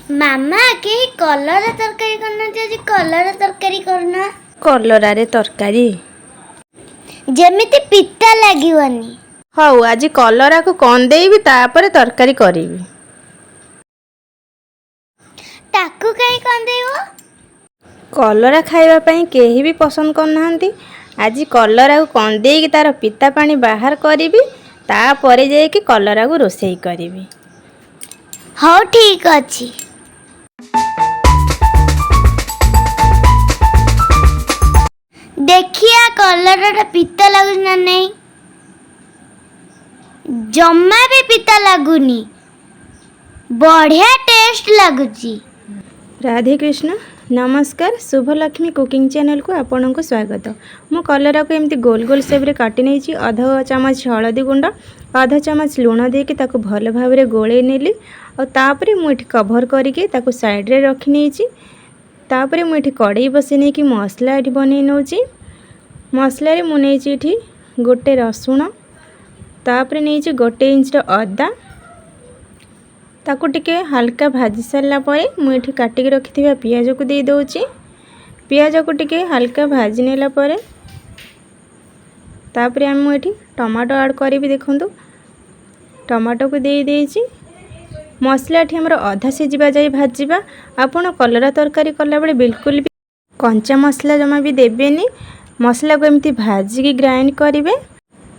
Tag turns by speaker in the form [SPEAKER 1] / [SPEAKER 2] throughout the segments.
[SPEAKER 1] ମାମା କେହି କଲରା ତରକାରୀ କରୁନାହାନ୍ତି, ଆଜି କଲରା ତରକାରୀ କରୁନା।
[SPEAKER 2] କଲରାରେ ତରକାରୀ
[SPEAKER 1] ଯେମିତି ପିତା ଲାଗିବନି।
[SPEAKER 2] ହଉ, ଆଜି କଲରାକୁ କନ୍ଦେଇବି, ତାପରେ ତରକାରୀ କରିବି।
[SPEAKER 1] ତାକୁ କାହିଁ କନ୍ଦେଇବ?
[SPEAKER 2] କଲରା ଖାଇବା ପାଇଁ କେହି ବି ପସନ୍ଦ କରୁନାହାନ୍ତି। ଆଜି କଲରାକୁ କନ୍ଦେଇକି ତାର ପିତା ପାଣି ବାହାର କରିବି, ତାପରେ ଯାଇକି କଲରାକୁ ରୋଷେଇ କରିବି।
[SPEAKER 1] ହଉ ଠିକ୍ ଅଛି। ଦେଖିଆ କଲରାଟା ପିତା ଲାଗୁଛି ନା ନାହିଁ। ଜମା ବି ପିତା ଲାଗୁନି, ବଢ଼ିଆ ଟେଷ୍ଟ ଲାଗୁଛି।
[SPEAKER 2] ରାଧେ କୃଷ୍ଣ, ନମସ୍କାର। ଶୁଭଲକ୍ଷ୍ମୀ କୁକିଂ ଚ୍ୟାନେଲକୁ ଆପଣଙ୍କୁ ସ୍ୱାଗତ। ମୁଁ କଲରାକୁ ଏମିତି ଗୋଲ ଗୋଲ ସେପ୍ରେ କାଟି ନେଇଛି। ଅଧ ଚାମଚ ହଳଦୀ ଗୁଣ୍ଡ, ଅଧ ଚାମଚ ଲୁଣ ଦେଇକି ତାକୁ ଭଲ ଭାବରେ ଗୋଳେଇ ନେଲି। ଆଉ ତାପରେ ମୁଁ ଏଠି କଭର କରିକି ତାକୁ ସାଇଡ଼ରେ ରଖି ନେଇଛି। ତାପରେ ମୁଁ ଏଠି କଡ଼େଇ ବସାଇ ନେଇକି ମସଲା ଏଠି ବନେଇ ନେଉଛି। ମସଲାରେ ମୁଁ ନେଇଛି ଏଠି ଗୋଟେ ରସୁଣ, ତାପରେ ନେଇଛି 1 ଇଞ୍ଚର ଅଦା। ତାକୁ ଟିକେ ହାଲକା ଭାଜି ସାରିଲା ପରେ ମୁଁ ଏଠି କାଟିକି ରଖିଥିବା ପିଆଜକୁ ଦେଇ ଦେଉଛି। ପିଆଜକୁ ଟିକେ ହାଲକା ଭାଜି ନେଲା ପରେ ତାପରେ ମୁଁ ଏଠି ଟମାଟୋ ଆଡ଼ କରିବି। ଦେଖନ୍ତୁ, ଟମାଟୋକୁ ଦେଇ ଦେଇଛି। ମସଲା ଏଠି ଆମର ଅଧା ସିଝିବା ଯାଇ ଭାଜିବା। ଆପଣ କଲରା ତରକାରୀ କଲାବେଳେ ବିଲକୁଲ ବି କଞ୍ଚା ମସଲା ଜମା ବି ଦେବେନି। ମସଲାକୁ ଏମିତି ଭାଜିକି ଗ୍ରାଇଣ୍ଡ କରିବେ।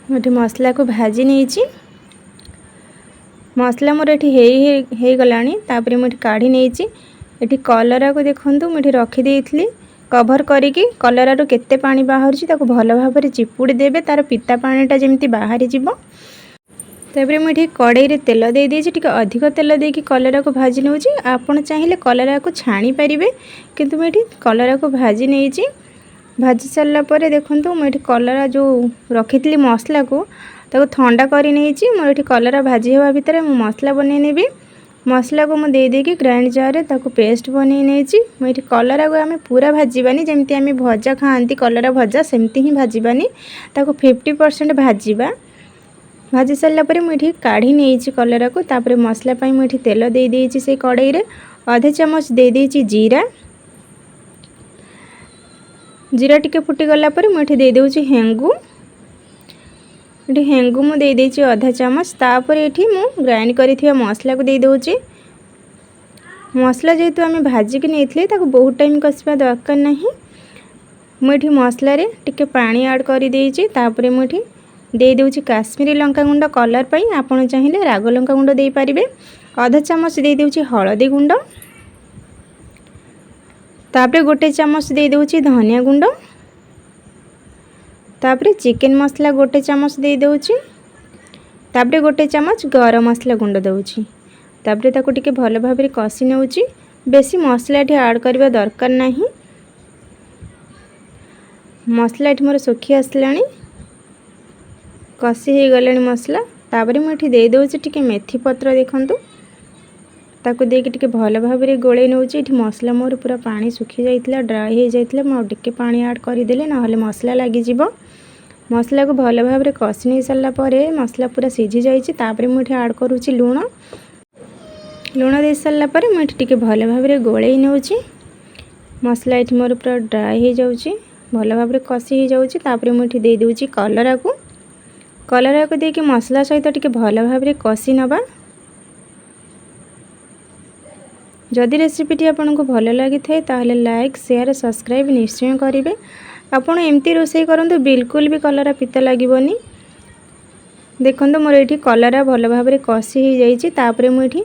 [SPEAKER 2] ମୁଁ ଏଠି ମସଲାକୁ ଭାଜି ନେଇଛି। ମସଲା ମୋର ଏଠି ହେଇଗଲାଣି। ତାପରେ ମୁଁ ଏଠି କାଢ଼ି ନେଇଛି। ଏଠି କଲରାକୁ ଦେଖନ୍ତୁ, ମୁଁ ଏଠି ରଖିଦେଇଥିଲି କଭର କରିକି। କଲରାରୁ କେତେ ପାଣି ବାହାରୁଛି ତାକୁ ଭଲ ଭାବରେ ଚିପୁଡ଼ି ଦେବେ, ତାର ପିତା ପାଣିଟା ଯେମିତି ବାହାରିଯିବ। ତାପରେ ମୁଁ ଏଠି କଡ଼େଇରେ ତେଲ ଦେଇ ଦେଇଛି। ଟିକେ ଅଧିକ ତେଲ ଦେଇକି କଲରାକୁ ଭାଜି ନେଉଛି। ଆପଣ ଚାହିଁଲେ କଲରାକୁ ଛାଣି ପାରିବେ, କିନ୍ତୁ ମୁଁ ଏଠି କଲରାକୁ ଭାଜି ନେଇଛି। ଭାଜି ସାରିଲା ପରେ ଦେଖନ୍ତୁ, ମୁଁ ଏଠି କଲରା ଯେଉଁ ରଖିଥିଲି ମସଲାକୁ ତାକୁ ଥଣ୍ଡା କରି ନେଇଛି। ମୋର ଏଠି କଲରା ଭାଜି ହେବା ଭିତରେ ମୁଁ ମସଲା ବନେଇ ନେବି। ମସଲାକୁ ମୁଁ ଦେଇ ଦେଇକି ଗ୍ରାଇଣ୍ଡ ଜାରରେ ତାକୁ ପେଷ୍ଟ ବନେଇ ନେଇଛି। ମୁଁ ଏଠି କଲରାକୁ ଆମେ ପୁରା ଭାଜିବାନି, ଯେମିତି ଆମେ ଭଜା ଖାଆନ୍ତି କଲରା ଭଜା ସେମିତି ହିଁ ଭାଜିବାନି, ତାକୁ 50% ଭାଜିବା। ଭାଜି ସାରିଲା ପରେ ମୁଁ ଏଠି କାଢ଼ି ନେଇଛି କଲରାକୁ। ତାପରେ ମସଲା ପାଇଁ ମୁଁ ଏଠି ତେଲ ଦେଇ ଦେଇଛି। ସେଇ କଡ଼େଇରେ ଅଧେ ଚାମଚ ଦେଇ ଦେଇଛି ଜିରା। ଜିରା ଟିକେ ଫୁଟିଗଲା ପରେ ମୁଁ ଏଠି ଦେଇ ଦେଉଛି ହେଙ୍ଗୁ। ଏଠି ହେଙ୍ଗୁ ମୁଁ ଦେଇ ଦେଇଛି ଅଧା ଚାମଚ। ତାପରେ ଏଠି ମୁଁ ଗ୍ରାଇଣ୍ଡ କରିଥିବା ମସଲାକୁ ଦେଇ ଦେଉଛି। ମସଲା ଯେହେତୁ ଆମେ ଭାଜିକି ନେଇଥିଲେ ତାକୁ ବହୁତ ଟାଇମ୍ କଷିବା ଦରକାର ନାହିଁ। ମୁଁ ଏଠି ମସଲାରେ ଟିକେ ପାଣି ଆଡ଼ କରିଦେଇଛି। ତାପରେ ମୁଁ ଏଠି ଦେଇ ଦେଉଛି କାଶ୍ମୀରୀ ଲଙ୍କାଗୁଣ୍ଡ କଲର୍ ପାଇଁ। ଆପଣ ଚାହିଁଲେ ରାଗ ଲଙ୍କାଗୁଣ୍ଡ ଦେଇପାରିବେ। ଅଧା ଚାମଚ ଦେଇ ଦେଉଛି ହଳଦୀ ଗୁଣ୍ଡ। ତାପରେ 1 ଚାମଚ ଦେଇ ଦେଉଛି ଧନିଆ ଗୁଣ୍ଡ। ତାପରେ ଚିକେନ ମସଲା 1 ଚାମଚ ଦେଇ ଦେଉଛି। ତାପରେ 1 ଚାମଚ ଗରମ ମସଲା ଗୁଣ୍ଡ ଦେଉଛି। ତାପରେ ତାକୁ ଟିକେ ଭଲ ଭାବରେ କଷି ନେଉଛି। ବେଶୀ ମସଲା ଏଠି ଆଡ଼ କରିବା ଦରକାର ନାହିଁ। ମସଲା ଏଠି ମୋର ଶୁଖି ଆସିଲାଣି, କଷି ହେଇଗଲାଣି ମସଲା। ତାପରେ ମୁଁ ଏଠି ଦେଇ ଦେଉଛି ଟିକେ ମେଥି ପତ୍ର। ଦେଖନ୍ତୁ, ତାକୁ ଦେଇକି ଟିକେ ଭଲ ଭାବରେ ଗୋଳେଇ ନେଉଛି। ଏଠି ମସଲା ମୋର ପୁରା ପାଣି ଶୁଖି ଯାଇଥିଲା, ଡ୍ରାଏ ହେଇଯାଇଥିଲା। ମୁଁ ଆଉ ଟିକେ ପାଣି ଆଡ଼ କରିଦେଲି, ନହେଲେ ମସଲା ଲାଗିଯିବ। ମସଲାକୁ ଭଲ ଭାବରେ କଷି ନେଇ ସାରିଲା ପରେ ମସଲା ପୁରା ସିଝି ଯାଇଛି। ତାପରେ ମୁଁ ଏଠି ଆଡ଼ କରୁଛି ଲୁଣ। ଲୁଣ ଦେଇ ସାରିଲା ପରେ ମୁଁ ଏଠି ଟିକେ ଭଲ ଭାବରେ ଗୋଳେଇ ନେଉଛି। ମସଲା ଏଠି ମୋର ପୁରା ଡ୍ରାଏ ହେଇଯାଉଛି, ଭଲ ଭାବରେ କଷି ହେଇଯାଉଛି। ତାପରେ ମୁଁ ଏଠି ଦେଇ ଦେଉଛି କଲରାକୁ ଦେଇକି ମସଲା ସହିତ ଟିକେ ଭଲ ଭାବରେ କଷି ନେବା। ଯଦି ରେସିପିଟି ଆପଣଙ୍କୁ ଭଲ ଲାଗିଥାଏ ତାହେଲେ ଲାଇକ୍, ସେୟାର, ସବସ୍କ୍ରାଇବ୍ ନିଶ୍ଚୟ କରିବେ। ଆପଣ ଏମିତି ରୋଷେଇ କରନ୍ତୁ, ବିଲକୁଲ ବି କଲରା ପିତା ଲାଗିବନି। ଦେଖନ୍ତୁ, ମୋର ଏଠି କଲରା ଭଲ ଭାବରେ କଷି ହେଇଯାଇଛି। ତାପରେ ମୁଁ ଏଠି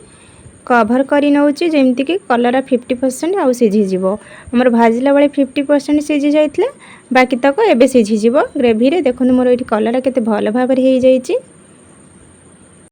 [SPEAKER 2] କଭର କରି ନେଉଛି, ଯେମିତିକି କଲରା 50% ଆଉ ସିଝିଯିବ। ଆମର ଭାଜିଲା ବେଳେ 50% ସିଝି ଯାଇଥିଲା, ବାକି ତକ ଏବେ ସିଝିଯିବ ଗ୍ରେଭିରେ। ଦେଖନ୍ତୁ, ମୋର ଏଠି କଲରା କେତେ ଭଲ ଭାବରେ ହେଇଯାଇଛି।